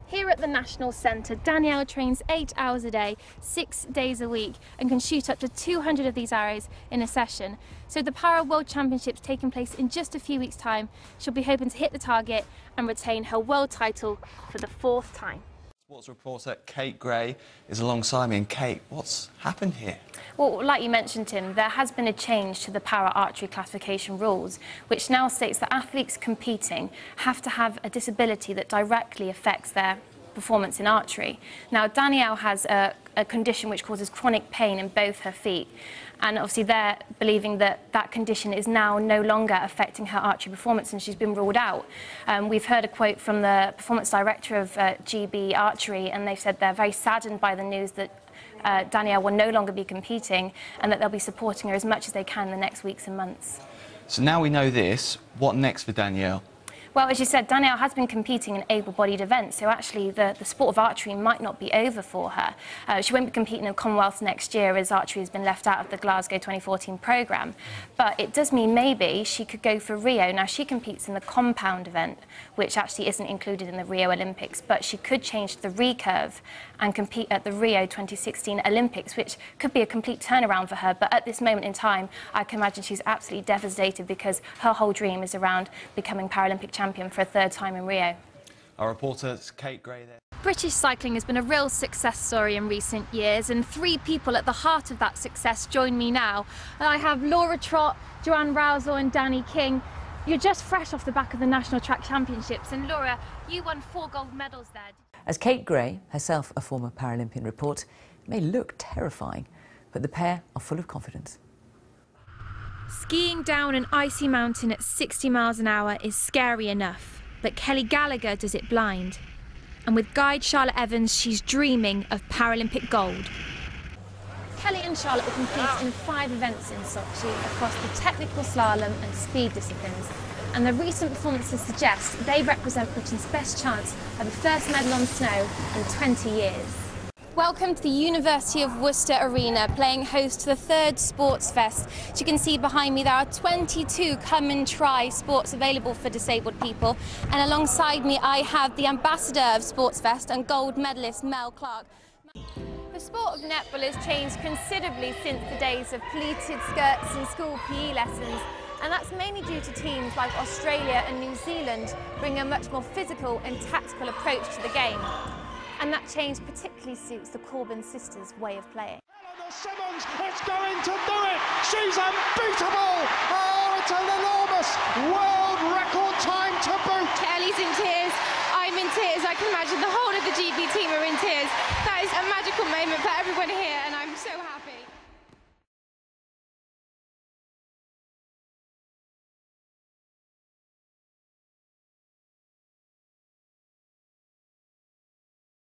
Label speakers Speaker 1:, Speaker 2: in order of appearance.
Speaker 1: Here at the National Centre, Danielle trains 8 hours a day, 6 days a week, and can shoot up to 200 of these arrows in a session. So the Para World Championships taking place in just a few weeks' time, she'll be hoping to hit the target and retain her world title for the 4th time.
Speaker 2: Sports reporter Kate Gray is alongside me. And Kate, what's happened here?
Speaker 1: Well, like you mentioned, Tim, there has been a change to the para archery classification rules, which now states that athletes competing have to have a disability that directly affects their performance in archery. Now, Danielle has a condition which causes chronic pain in both her feet, and obviously they're believing that that condition is now no longer affecting her archery performance and she's been ruled out. We've heard a quote from the performance director of GB Archery, and they've said they're very saddened by the news that Danielle will no longer be competing and that they'll be supporting her as much as they can in the next weeks and months. So
Speaker 2: now we know this, what next for Danielle?
Speaker 1: Well, as you said, Danielle has been competing in able-bodied events, so actually the sport of archery might not be over for her. She won't be competing in the Commonwealth next year as archery has been left out of the Glasgow 2014 programme. But it does mean maybe she could go for Rio. Now, she competes in the compound event, which actually isn't included in the Rio Olympics, but she could change to the recurve and compete at the Rio 2016 Olympics, which could be a complete turnaround for her. But at this moment in time, I can imagine she's absolutely devastated because her whole dream is around becoming Paralympic champion for a 3rd time in Rio.
Speaker 2: Our reporter Kate Gray there.
Speaker 1: British cycling has been a real success story in recent years, and 3 people at the heart of that success join me now. And I have Laura Trott, Joanne Rousel and Danny King. You're just fresh off the back of the National Track Championships, and Laura, you won 4 gold medals there.
Speaker 3: As Kate Gray, herself a former Paralympian, reports, it may look terrifying, but the pair are full of confidence.
Speaker 1: Skiing down an icy mountain at 60 miles an hour is scary enough, but Kelly Gallagher does it blind. And with guide Charlotte Evans, she's dreaming of Paralympic gold. Kelly and Charlotte will compete in 5 events in Sochi across the technical slalom and speed disciplines. And the recent performances suggest they represent Britain's best chance of a first medal on snow in 20 years. Welcome to the University of Worcester Arena, playing host to the 3rd Sports Fest. As you can see behind me, there are 22 come and try sports available for disabled people. And alongside me, I have the ambassador of Sports Fest and gold medalist Mel Clark. The sport of netball has changed considerably since the days of pleated skirts and school PE lessons. And that's mainly due to teams like Australia and New Zealand bringing a much more physical and tactical approach to the game. And that change particularly suits the Corbin sisters' way of playing.
Speaker 4: Simmons is going to do it! She's unbeatable! Oh, it's an enormous world record time to boot!
Speaker 5: Kelly's in tears, I'm in tears, I can imagine the whole of the GB team are in tears. That is a magical moment for everyone here and I'm so happy.